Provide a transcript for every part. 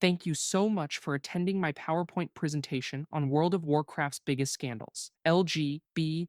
Thank you so much for attending my PowerPoint presentation on World of Warcraft's biggest scandals, LGBT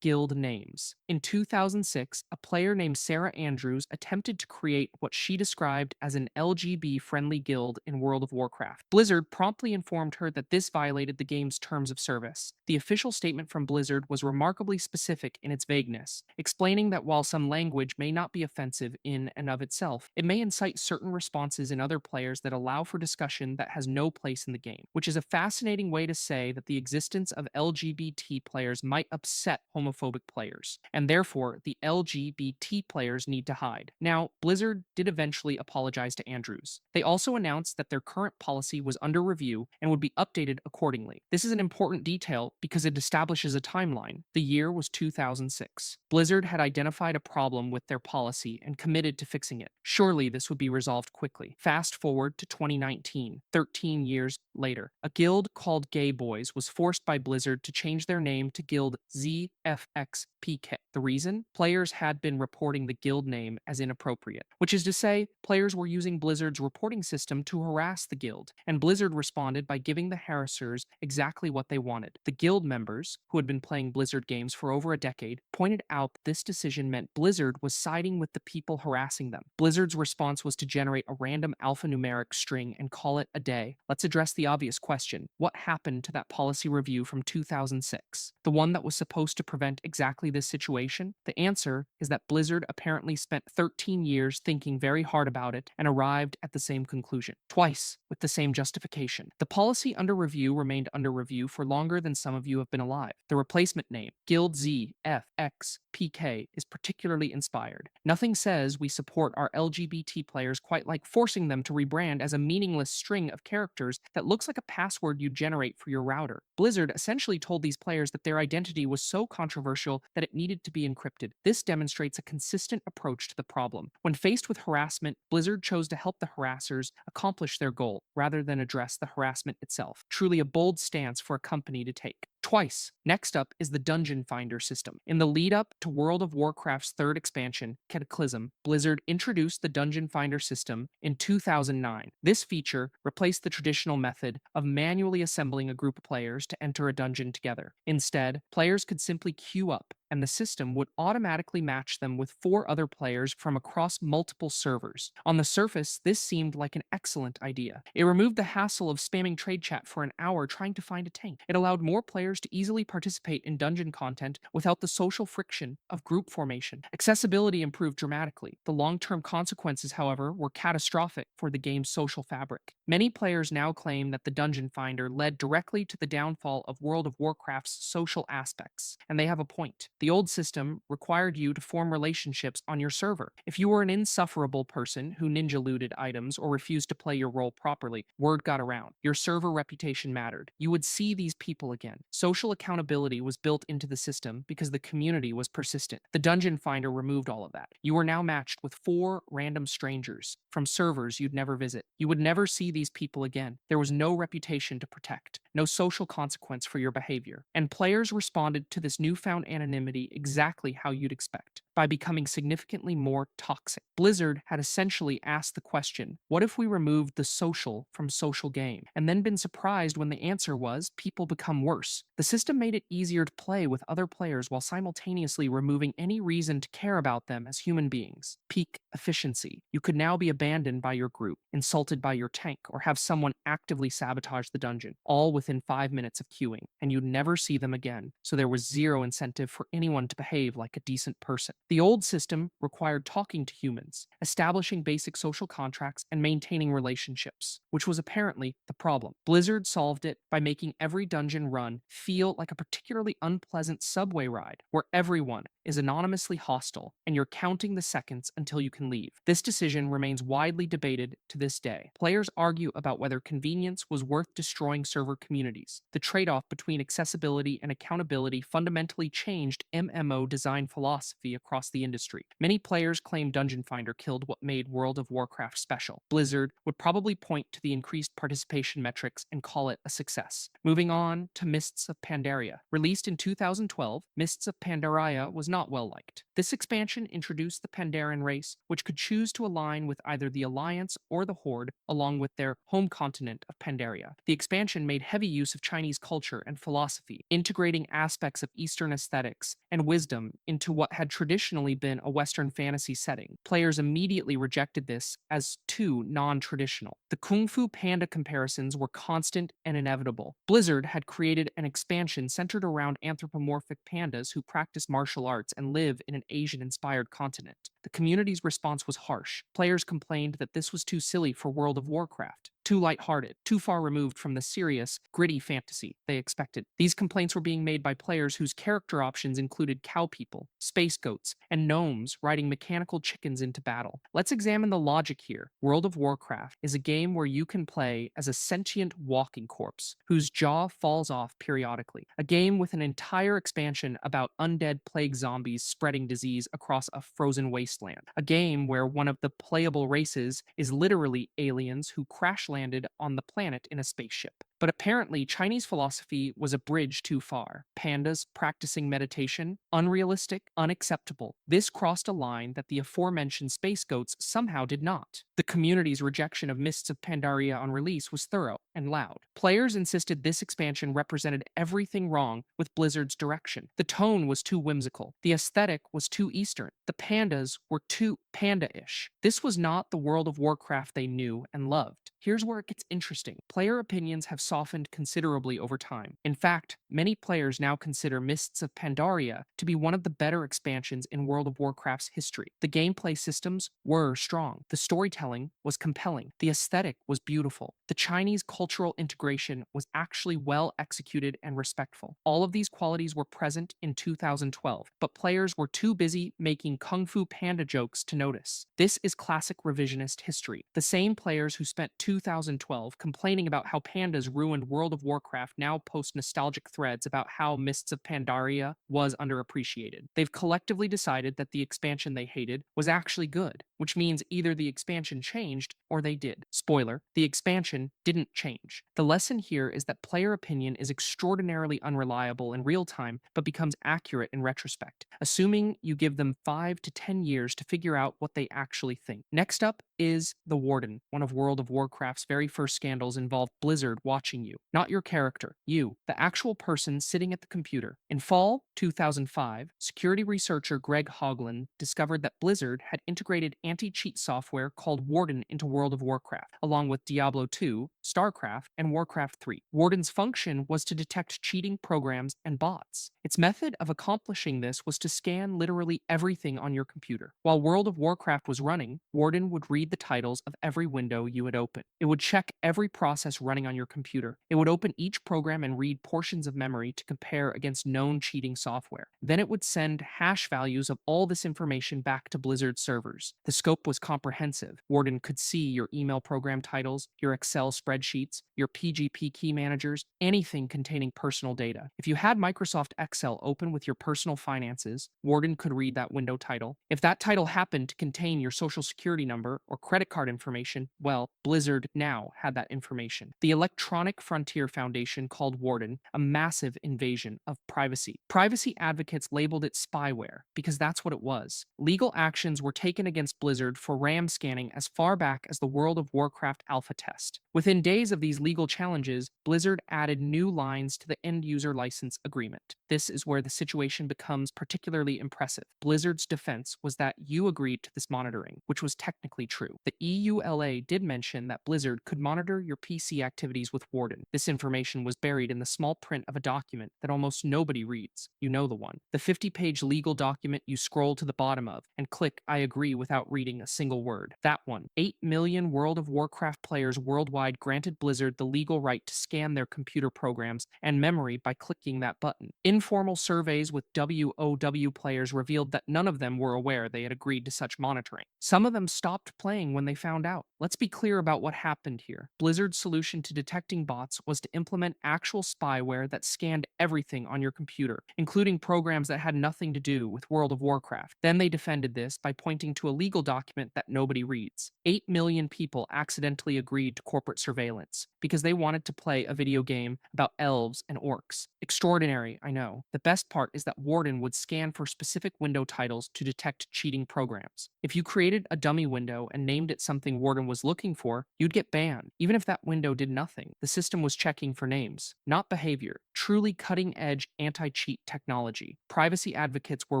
guild names. In 2006, a player named Sarah Andrews attempted to create what she described as an LGB-friendly guild in World of Warcraft. Blizzard promptly informed her that this violated the game's terms of service. The official statement from Blizzard was remarkably specific in its vagueness, explaining that while some language may not be offensive in and of itself, it may incite certain responses in other players that allow for discussion that has no place in the game, which is a fascinating way to say that the existence of LGBT players might upset homophobic players, and therefore the LGBT players need to hide. Now, Blizzard did eventually apologize to Andrews. They also announced that their current policy was under review and would be updated accordingly. This is an important detail because it establishes a timeline. The year was 2006. Blizzard had identified a problem with their policy and committed to fixing it. Surely this would be resolved quickly. Fast forward to 2019, 13 years later. A guild called Gay Boys was forced by Blizzard to change their name to Guild ZFXPK. The reason? Players had been reporting the guild name as inappropriate, which is to say, players were using Blizzard's reporting system to harass the guild, and Blizzard responded by giving the harassers exactly what they wanted. The guild members, who had been playing Blizzard games for over a decade, pointed out that this decision meant Blizzard was siding with the people harassing them. Blizzard's response was to generate a random alphanumeric string and call it a day. Let's address the obvious question. What happened to that policy review from 2006? The one that was supposed to prevent exactly this situation? The answer is that Blizzard apparently spent 13 years thinking very hard about it and arrived at the same conclusion. Twice, with the same justification. The policy under review remained under review for longer than some of you have been alive. The replacement name, Guild ZFXPK, is particularly inspired. Nothing says we support our LGBT players quite like forcing them to rebrand as a meaningless string of characters that looks like a password you generate for your router. Blizzard essentially told these players that their identity was so controversial that it needed to be encrypted. This demonstrates a consistent approach to the problem. When faced with harassment, Blizzard chose to help the harassers accomplish their goal rather than address the harassment itself. Truly a bold stance for a company to take. Twice. Next up is the Dungeon Finder system. In the lead up to World of Warcraft's third expansion, Cataclysm, Blizzard introduced the Dungeon Finder system in 2009. This feature replaced the traditional method of manually assembling a group of players to enter a dungeon together. Instead, players could simply queue up, and the system would automatically match them with 4 other players from across multiple servers. On the surface, this seemed like an excellent idea. It removed the hassle of spamming trade chat for an hour trying to find a tank. It allowed more players to easily participate in dungeon content without the social friction of group formation. Accessibility improved dramatically. The long-term consequences, however, were catastrophic for the game's social fabric. Many players now claim that the Dungeon Finder led directly to the downfall of World of Warcraft's social aspects, and they have a point. The old system required you to form relationships on your server. If you were an insufferable person who ninja looted items or refused to play your role properly, word got around. Your server reputation mattered. You would see these people again. Social accountability was built into the system because the community was persistent. The Dungeon Finder removed all of that. You were now matched with 4 random strangers from servers you'd never visit. You would never see these people again. There was no reputation to protect, no social consequence for your behavior. And players responded to this newfound anonymity exactly how you'd expect, by becoming significantly more toxic. Blizzard had essentially asked the question, what if we removed the social from social game? And then been surprised when the answer was, people become worse. The system made it easier to play with other players while simultaneously removing any reason to care about them as human beings. Peak efficiency. You could now be abandoned by your group, insulted by your tank, or have someone actively sabotage the dungeon, all within 5 minutes of queuing, and you'd never see them again, so there was zero incentive for anyone to behave like a decent person. The old system required talking to humans, establishing basic social contracts, and maintaining relationships, which was apparently the problem. Blizzard solved it by making every dungeon run feel like a particularly unpleasant subway ride, where everyone is anonymously hostile, and you're counting the seconds until you can leave. This decision remains widely debated to this day. Players argue about whether convenience was worth destroying server communities. The trade-off between accessibility and accountability fundamentally changed MMO design philosophy across the industry. Many players claim Dungeon Finder killed what made World of Warcraft special. Blizzard would probably point to the increased participation metrics and call it a success. Moving on to Mists of Pandaria. Released in 2012, Mists of Pandaria was not well liked. This expansion introduced the Pandaren race, which could choose to align with either the Alliance or the Horde, along with their home continent of Pandaria. The expansion made heavy use of Chinese culture and philosophy, integrating aspects of Eastern aesthetics and wisdom into what had traditionally been a Western fantasy setting. Players immediately rejected this as too non traditional. The Kung Fu Panda comparisons were constant and inevitable. Blizzard had created an expansion centered around anthropomorphic pandas who practice martial arts and live in an Asian inspired continent. The community's response was harsh. Players complained that this was too silly for World of Warcraft, too lighthearted, too far removed from the serious, gritty fantasy they expected. These complaints were being made by players whose character options included cow people, space goats, and gnomes riding mechanical chickens into battle. Let's examine the logic here. World of Warcraft is a game where you can play as a sentient walking corpse whose jaw falls off periodically. A game with an entire expansion about undead plague zombies spreading disease across a frozen wasteland. A game where one of the playable races is literally aliens who crash landed on the planet in a spaceship. But apparently, Chinese philosophy was a bridge too far. Pandas practicing meditation, unrealistic, unacceptable. This crossed a line that the aforementioned space goats somehow did not. The community's rejection of Mists of Pandaria on release was thorough and loud. Players insisted this expansion represented everything wrong with Blizzard's direction. The tone was too whimsical. The aesthetic was too Eastern. The pandas were too panda-ish. This was not the World of Warcraft they knew and loved. Here's where it gets interesting. Player opinions have softened considerably over time. In fact, many players now consider Mists of Pandaria to be one of the better expansions in World of Warcraft's history. The gameplay systems were strong. The storytelling was compelling. The aesthetic was beautiful. The Chinese cultural integration was actually well executed and respectful. All of these qualities were present in 2012, but players were too busy making Kung Fu Panda jokes to notice. This is classic revisionist history. The same players who spent 2012 complaining about how pandas ruined World of Warcraft now post nostalgic threads about how Mists of Pandaria was underappreciated. They've collectively decided that the expansion they hated was actually good, which means either the expansion changed or they did. Spoiler, the expansion didn't change. The lesson here is that player opinion is extraordinarily unreliable in real time, but becomes accurate in retrospect, assuming you give them 5 to 10 years to figure out what they actually think. Next up is the Warden. One of World of Warcraft's very first scandals involved Blizzard watching you, not your character, you, the actual person sitting at the computer. In fall 2005, security researcher Greg Hoagland discovered that Blizzard had integrated anti-cheat software called Warden into World of Warcraft, along with Diablo 2, StarCraft, and Warcraft 3. Warden's function was to detect cheating programs and bots. Its method of accomplishing this was to scan literally everything on your computer. While World of Warcraft was running, Warden would read the titles of every window you would open. It would check every process running on your computer. It would open each program and read portions of memory to compare against known cheating software. Then it would send hash values of all this information back to Blizzard servers. The scope was comprehensive. Warden could see your email program titles, your Excel spreadsheets, your PGP key managers, anything containing personal data. If you had Microsoft Excel open with your personal finances, Warden could read that window title. If that title happened to contain your social security number or credit card information, well, Blizzard now had that information. The Electronic Frontier Foundation called Warden a massive invasion of privacy. Privacy advocates labeled it spyware because that's what it was. Legal actions were taken against Blizzard for RAM scanning as far back as the World of Warcraft alpha test. Within days of these legal challenges, Blizzard added new lines to the end user license agreement. This is where the situation becomes particularly impressive. Blizzard's defense was that you agreed to this monitoring, which was technically true. The EULA did mention that Blizzard could monitor your PC activities with Warden. This information was buried in the small print of a document that almost nobody reads. You know the one. The 50-page legal document you scroll to the bottom of and click I agree without reading a single word. That one. 8 million World of Warcraft players worldwide granted Blizzard the legal right to scan their computer programs and memory by clicking that button. Informal surveys with WoW players revealed that none of them were aware they had agreed to such monitoring. Some of them stopped playing when they found out. Let's be clear about what happened here. Blizzard's solution to detecting bots was to implement actual spyware that scanned everything on your computer, including programs that had nothing to do with World of Warcraft. Then they defended this by pointing to a legal document that nobody reads. 8 million people accidentally agreed to corporate surveillance because they wanted to play a video game about elves and orcs. Extraordinary, I know. The best part is that Warden would scan for specific window titles to detect cheating programs. If you created a dummy window and named it something Warden was looking for, you'd get banned. Even if that window did nothing, the system was checking for names, not behavior. Truly cutting edge anti cheat technology. Privacy advocates were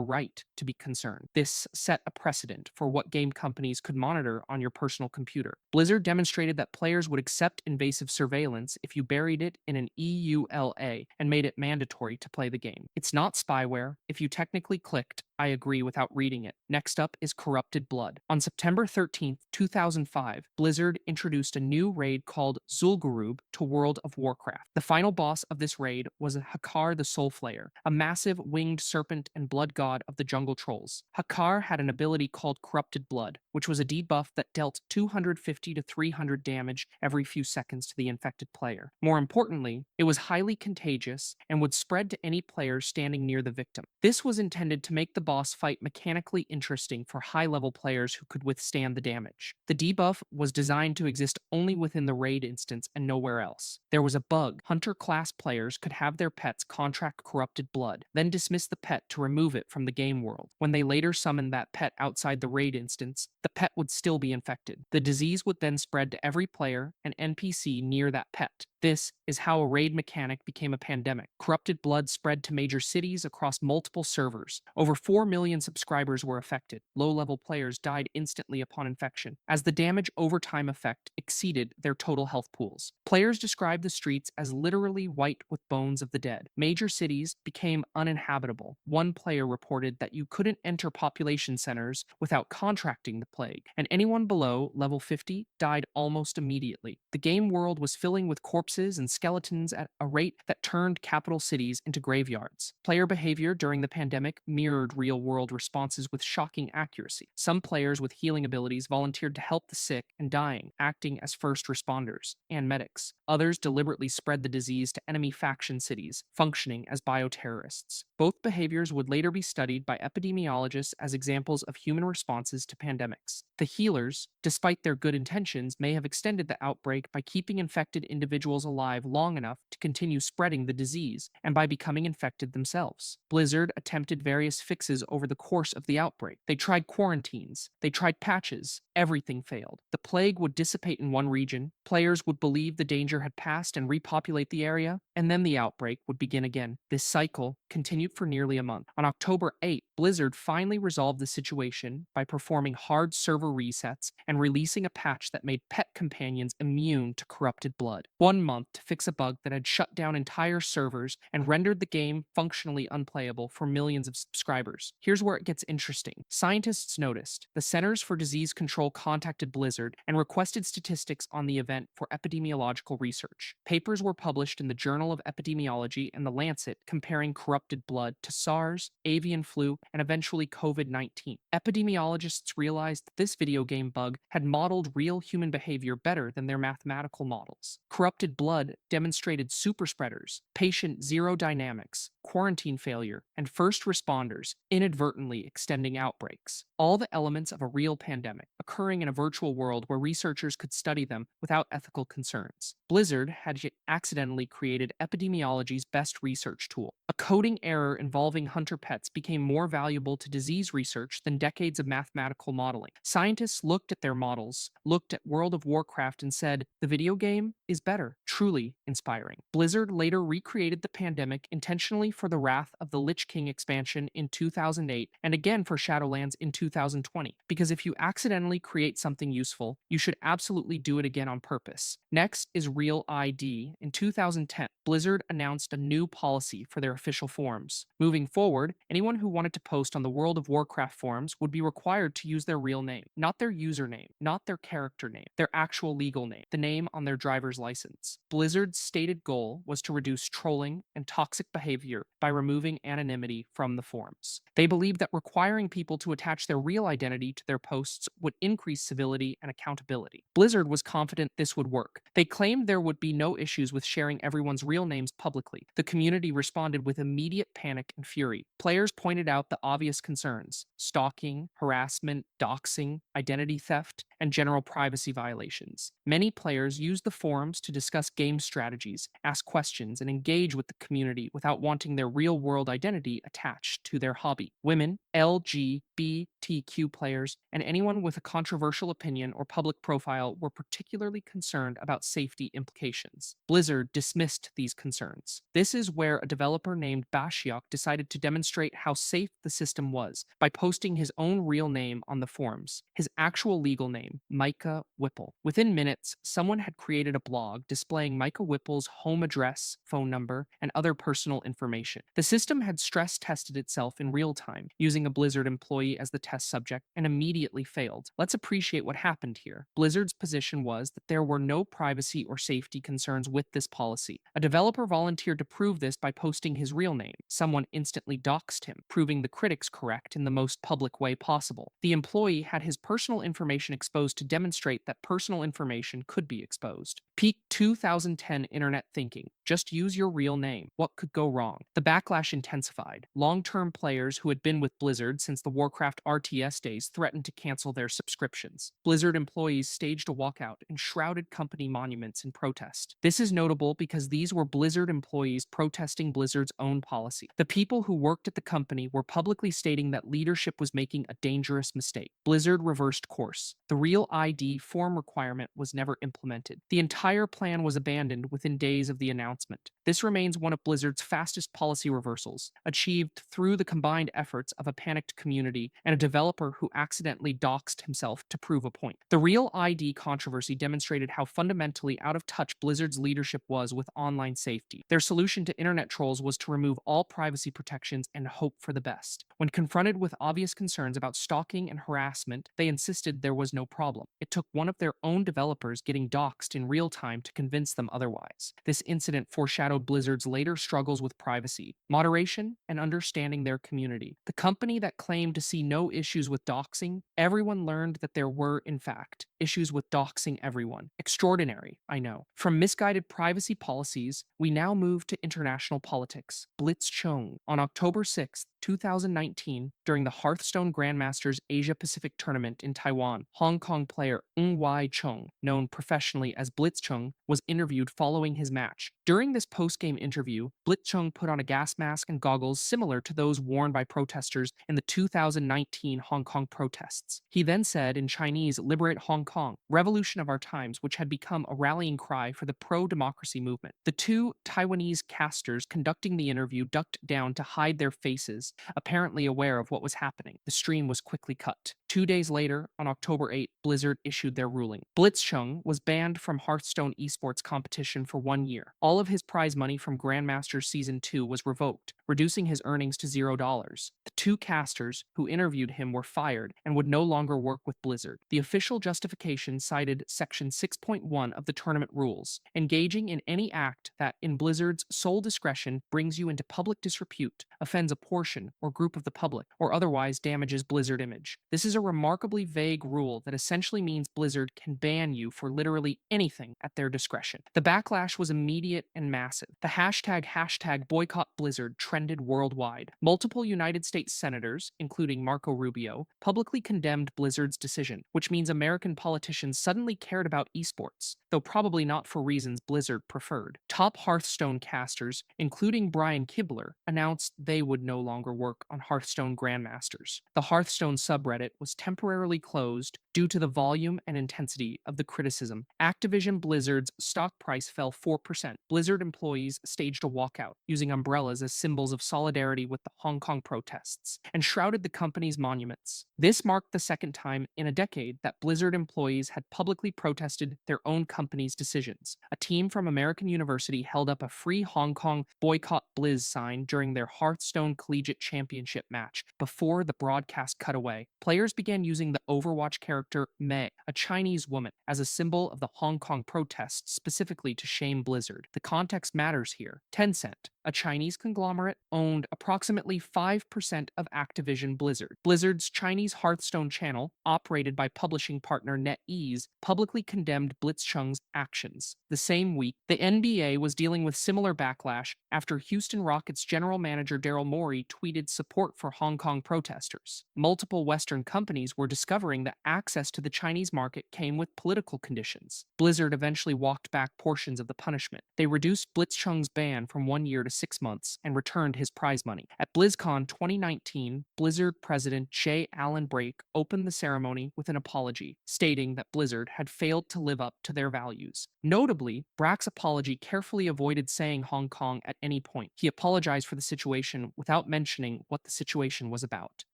right to be concerned. This set a precedent for what game companies could monitor on your personal computer. Blizzard demonstrated that players would accept invasive surveillance if you buried it in an EULA and made it mandatory to play the game. It's not spyware if you technically clicked I agree without reading it. Next up is Corrupted Blood. On September 13th, 2005, Blizzard introduced a new raid called Zul'Gurub to World of Warcraft. The final boss of this raid was Hakar the Soulflayer, a massive winged serpent and blood god of the jungle trolls. Hakar had an ability called Corrupted Blood, which was a debuff that dealt 250 to 300 damage every few seconds to the infected player. More importantly, it was highly contagious and would spread to any player standing near the victim. This was intended to make the boss fight mechanically interesting for high-level players who could withstand the damage. The debuff was designed to exist only within the raid instance and nowhere else. There was a bug. Hunter-class players could have their pets contract corrupted blood, then dismiss the pet to remove it from the game world. When they later summoned that pet outside the raid instance, the pet would still be infected. The disease would then spread to every player and NPC near that pet. This is how a raid mechanic became a pandemic. Corrupted blood spread to major cities across multiple servers. Over 4 million subscribers were affected. Low-level players died instantly upon infection, as the damage over time effect exceeded their total health pools. Players described the streets as literally white with bones of the dead. Major cities became uninhabitable. One player reported that you couldn't enter population centers without contracting the plague, and anyone below level 50 died almost immediately. The game world was filling with corpses and skeletons at a rate that turned capital cities into graveyards. Player behavior during the pandemic mirrored real-world responses with shocking accuracy. Some players with healing abilities volunteered to help the sick and dying, acting as first responders and medics. Others deliberately spread the disease to enemy faction cities, functioning as bioterrorists. Both behaviors would later be studied by epidemiologists as examples of human responses to pandemics. The healers, despite their good intentions, may have extended the outbreak by keeping infected individuals alive long enough to continue spreading the disease, and by becoming infected themselves. Blizzard attempted various fixes over the course of the outbreak. They tried quarantines, they tried patches, everything failed. The plague would dissipate in one region, players would believe the danger had passed and repopulate the area, and then the outbreak would begin again. This cycle continued for nearly a month. On October 8, Blizzard finally resolved the situation by performing hard server resets and releasing a patch that made pet companions immune to corrupted blood. 1 month to fix a bug that had shut down entire servers and rendered the game functionally unplayable for millions of subscribers. Here's where it gets interesting. Scientists noticed. The Centers for Disease Control contacted Blizzard and requested statistics on the event for epidemiological research. Papers were published in the Journal of Epidemiology and The Lancet comparing corrupted blood to SARS, avian flu, and eventually COVID-19. Epidemiologists realized that this video game bug had modeled real human behavior better than their mathematical models. Corrupted blood demonstrated superspreaders, patient zero dynamics, quarantine failure, and first responders inadvertently extending outbreaks. All the elements of a real pandemic, occurring in a virtual world where researchers could study them without ethical concerns. Blizzard had accidentally created epidemiology's best research tool. A coding error involving hunter pets became more valuable to disease research than decades of mathematical modeling. Scientists looked at their models, looked at World of Warcraft, and said, the video game is better. Truly inspiring. Blizzard later recreated the pandemic intentionally for the Wrath of the Lich King expansion in 2008 and again for Shadowlands in 2020. Because if you accidentally create something useful, you should absolutely do it again on purpose. Next is Real ID. In 2010, Blizzard announced a new policy for their official forums. Moving forward, anyone who wanted to post on the World of Warcraft forums would be required to use their real name, not their username, not their character name, their actual legal name, the name on their driver's license. Blizzard's stated goal was to reduce trolling and toxic behavior by removing anonymity from the forums. They believed that requiring people to attach their real identity to their posts would increase civility and accountability. Blizzard was confident this would work. They claimed there would be no issues with sharing everyone's real names publicly. The community responded with immediate panic and fury. Players pointed out the obvious concerns: stalking, harassment, doxing, identity theft, and general privacy violations. Many players used the forums to discuss game strategies, ask questions, and engage with the community without wanting their real world identity attached to their hobby. Women, LGBTQ players, and anyone with a controversial opinion or public profile were particularly concerned about safety implications. Blizzard dismissed these concerns. This is where a developer named Bashiok decided to demonstrate how safe the system was by posting his own real name on the forums, his actual legal name, Micah Whipple. Within minutes, someone had created a blog displaying Micah Whipple's home address, phone number, and other personal information. The system had stress tested itself in real time, using a Blizzard employee as the test subject, and immediately failed. Let's appreciate what happened here. Blizzard's position was that there were no privacy or safety concerns with this policy. A developer volunteered to prove this by posting his real name. Someone instantly doxed him, proving the critics correct in the most public way possible. The employee had his personal information exposed to demonstrate that personal information could be exposed. Peak 2010 internet thinking. Just use your real name. What could go wrong? The backlash intensified. Long-term players who had been with Blizzard since the Warcraft RTS days threatened to cancel their subscriptions. Blizzard employees staged a walkout and shrouded company monuments in protest. This is notable because these were Blizzard employees protesting Blizzard's own policy. The people who worked at the company were publicly stating that leadership was making a dangerous mistake. Blizzard reversed course. The Real ID form requirement was never implemented. The entire plan was abandoned within days of the announcement. This remains one of Blizzard's fastest policy reversals, achieved through the combined efforts of a panicked community and a developer who accidentally doxed himself to prove a point. The Real ID controversy demonstrated how fundamentally out of touch Blizzard's leadership was with online safety. Their solution to internet trolls was to remove all privacy protections and hope for the best. When confronted with obvious concerns about stalking and harassment, they insisted there was no problem. It took one of their own developers getting doxed in real time to convince them otherwise. This incident foreshadowed Blizzard's later struggles with privacy, moderation, and understanding their community. The company that claimed to see no issues with doxing, everyone learned that there were, in fact, issues with doxing everyone. Extraordinary, I know. From misguided privacy policies, we now move to international politics. Blitzchung. On October 6, 2019, during the Hearthstone Grandmasters Asia Pacific Tournament in Taiwan, Hong Kong player Ng Wai Chung, known professionally as Blitzchung, was interviewed following his match. During this post-game interview, Blitzchung put on a gas mask and goggles similar to those worn by protesters in the 2019 Hong Kong protests. He then said in Chinese, "Liberate Hong Kong, revolution of our times," which had become a rallying cry for the pro-democracy movement. The two Taiwanese casters conducting the interview ducked down to hide their faces, apparently aware of what was happening. The stream was quickly cut. 2 days later, on October 8, Blizzard issued their ruling. Blitzchung was banned from Hearthstone esports competition for 1 year. All of his prize money from Grandmasters Season 2 was revoked, reducing his earnings to $0. The two casters who interviewed him were fired and would no longer work with Blizzard. The official justification cited Section 6.1 of the tournament rules, engaging in any act that, in Blizzard's sole discretion, brings you into public disrepute, offends a portion or group of the public, or otherwise damages Blizzard image. This is a remarkably vague rule that essentially means Blizzard can ban you for literally anything at their discretion. The backlash was immediate and massive. The hashtag boycott Blizzard trended worldwide. Multiple United States senators, including Marco Rubio, publicly condemned Blizzard's decision, which means American politicians suddenly cared about esports, though probably not for reasons Blizzard preferred. Top Hearthstone casters, including Brian Kibler, announced they would no longer work on Hearthstone Grandmasters. The Hearthstone subreddit was temporarily closed due to the volume and intensity of the criticism. Activision Blizzard's stock price fell 4%. Blizzard employees staged a walkout, using umbrellas as symbols of solidarity with the Hong Kong protests, and shrouded the company's monuments. This marked the second time in a decade that Blizzard employees had publicly protested their own company's decisions. A team from American University held up a Free Hong Kong Boycott Blizz sign during their Hearthstone Collegiate Championship match before the broadcast cut away. Players began using the Overwatch character Mei, a Chinese woman, as a symbol of the Hong Kong protests, specifically to shame Blizzard. The context matters here. Tencent, a Chinese conglomerate, owned approximately 5% of Activision Blizzard. Blizzard's Chinese Hearthstone channel, operated by publishing partner NetEase, publicly condemned Blitzchung's actions. The same week, the NBA was dealing with similar backlash after Houston Rockets general manager Daryl Morey tweeted support for Hong Kong protesters. Multiple Western companies were discovering that access to the Chinese market came with political conditions. Blizzard eventually walked back portions of the punishment. They reduced Blitzchung's ban from 1 year to 6 months and returned his prize money. At BlizzCon 2019, Blizzard president J. Allen Brake opened the ceremony with an apology, stating that Blizzard had failed to live up to their values. Notably, Brake's apology carefully avoided saying Hong Kong at any point. He apologized for the situation without mentioning what the situation was about.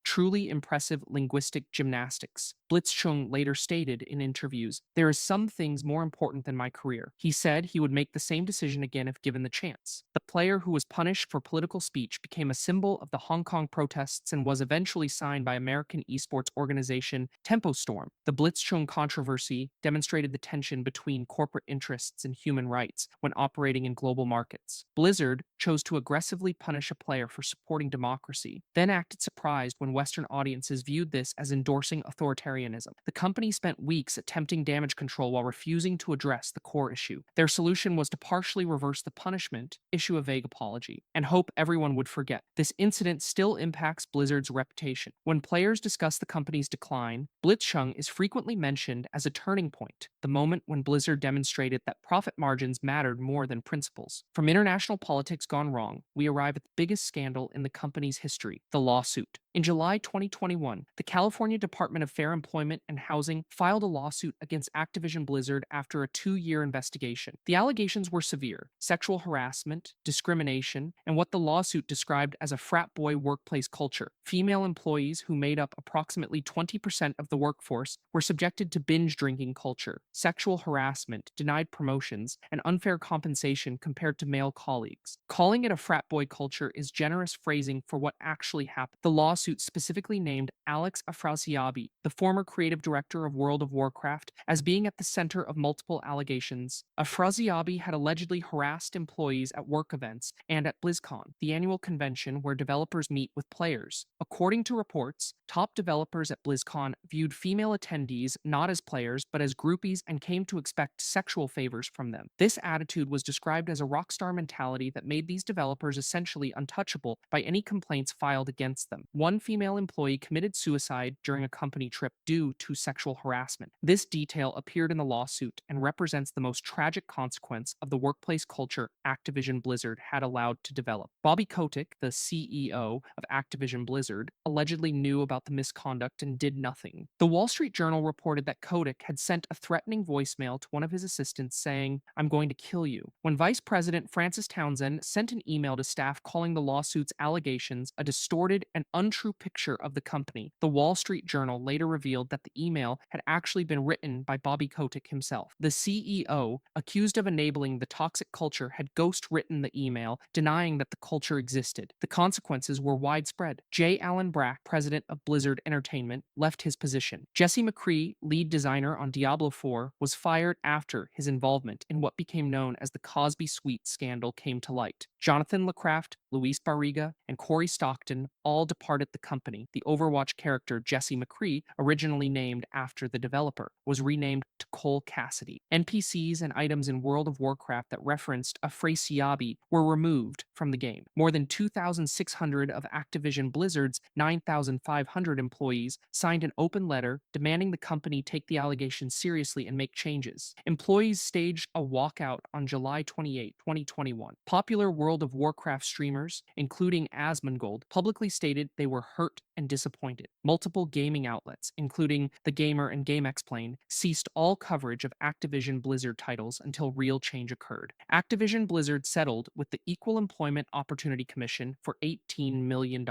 Truly impressive linguistic gymnastics. Blitzchung later stated in interviews, "There are some things more important than my career." He said he would make the same decision again if given the chance. The player who was punished for political speech became a symbol of the Hong Kong protests and was eventually signed by American esports organization Tempo Storm. The Blitzchung controversy demonstrated the tension between corporate interests and human rights when operating in global markets. Blizzard chose to aggressively punish a player for supporting democracy, then acted surprised when Western audiences viewed this as endorsing authoritarianism. The company spent weeks attempting damage control while refusing to address the core issue. Their solution was to partially reverse the punishment, issue a vague apology, and hope everyone would forget. This incident still impacts Blizzard's reputation. When players discuss the company's decline, Blitzchung is frequently mentioned as a turning point, the moment when Blizzard demonstrated that profit margins mattered more than principles. From international politics gone wrong, we arrive at the biggest scandal in the company's history, the lawsuit. In July 2021, the California Department of Fair Employment and Housing filed a lawsuit against Activision Blizzard after a 2-year investigation. The allegations were severe: sexual harassment, discrimination, and what the lawsuit described as a frat boy workplace culture. Female employees, who made up approximately 20% of the workforce, were subjected to binge drinking culture, sexual harassment, denied promotions, and unfair compensation compared to male colleagues. Calling it a frat boy culture is generous phrasing for what actually happened. The lawsuit specifically named Alex Afrasiabi, the former creative director of World of Warcraft, as being at the center of multiple allegations. Afrasiabi had allegedly harassed employees at work events and at BlizzCon, the annual convention where developers meet with players. According to reports, top developers at BlizzCon viewed female attendees not as players but as groupies and came to expect sexual favors from them. This attitude was described as a rockstar mentality that made these developers essentially untouchable by any complaints filed against them. One female employee committed suicide during a company trip due to sexual harassment. This detail appeared in the lawsuit and represents the most tragic consequence of the workplace culture Activision Blizzard had allowed to develop. Bobby Kotick, the CEO of Activision Blizzard, allegedly knew about the misconduct and did nothing. The Wall Street Journal reported that Kotick had sent a threatening voicemail to one of his assistants saying, "I'm going to kill you." When Vice President Francis Townsend sent an email to staff calling the lawsuit's allegations a distorted and untrue picture of the company, the Wall Street Journal later revealed that the email had actually been written by Bobby Kotick himself. The CEO, accused of enabling the toxic culture, had ghost-written the email, denying that the culture existed. The consequences were widespread. J. Allen Brack, president of Blizzard Entertainment, left his position. Jesse McCree, lead designer on Diablo 4, was fired after his involvement in what became known as the Cosby Suite scandal came to light. Jonathan LaCraft, Luis Barriga, and Corey Stockton all departed the company. The Overwatch character Jesse McCree, originally named after the developer, was renamed to Cole Cassidy. NPCs and items in World of Warcraft that referenced Afrasiabi were removed from the game. More than 2,600 of Activision Blizzard's 9,500 employees signed an open letter demanding the company take the allegations seriously and make changes. Employees staged a walkout on July 28, 2021. Popular World of Warcraft streamers, including Asmongold, publicly stated they were hurt and disappointed. Multiple gaming outlets, including The Gamer and GameXplain, ceased all coverage of Activision Blizzard titles until real change occurred. Activision Blizzard settled with the Equal Employment Opportunity Commission for $18 million.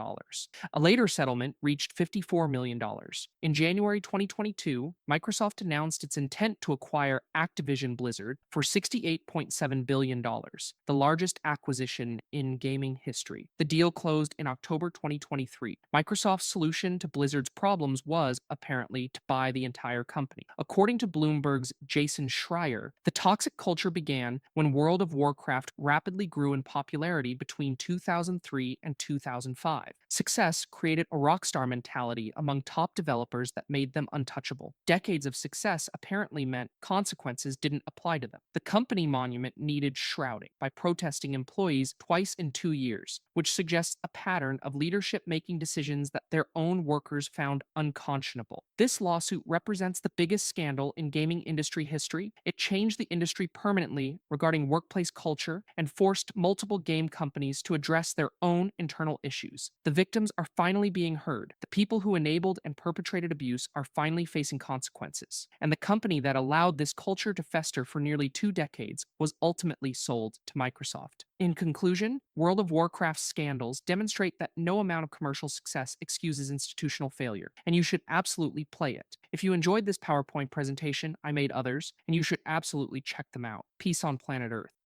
A later settlement reached $54 million. In January 2022, Microsoft announced its intent to acquire Activision Blizzard for $68.7 billion, the largest acquisition in gaming history. The deal closed in October 2023. Microsoft's solution to Blizzard's problems was, apparently, to buy the entire company. According to Bloomberg's Jason Schreier, the toxic culture began when World of Warcraft rapidly grew in popularity popularity between 2003 and 2005. Success created a rockstar mentality among top developers that made them untouchable. Decades of success apparently meant consequences didn't apply to them. The company monument needed shrouding by protesting employees twice in 2 years, which suggests a pattern of leadership making decisions that their own workers found unconscionable. This lawsuit represents the biggest scandal in gaming industry history. It changed the industry permanently regarding workplace culture and forced multiple game companies to address their own internal issues. The victims are finally being heard. The people who enabled and perpetrated abuse are finally facing consequences. And the company that allowed this culture to fester for nearly 2 decades was ultimately sold to Microsoft. In conclusion, World of Warcraft's scandals demonstrate that no amount of commercial success excuses institutional failure, and you should absolutely play it. If you enjoyed this PowerPoint presentation, I made others, and you should absolutely check them out. Peace on planet Earth.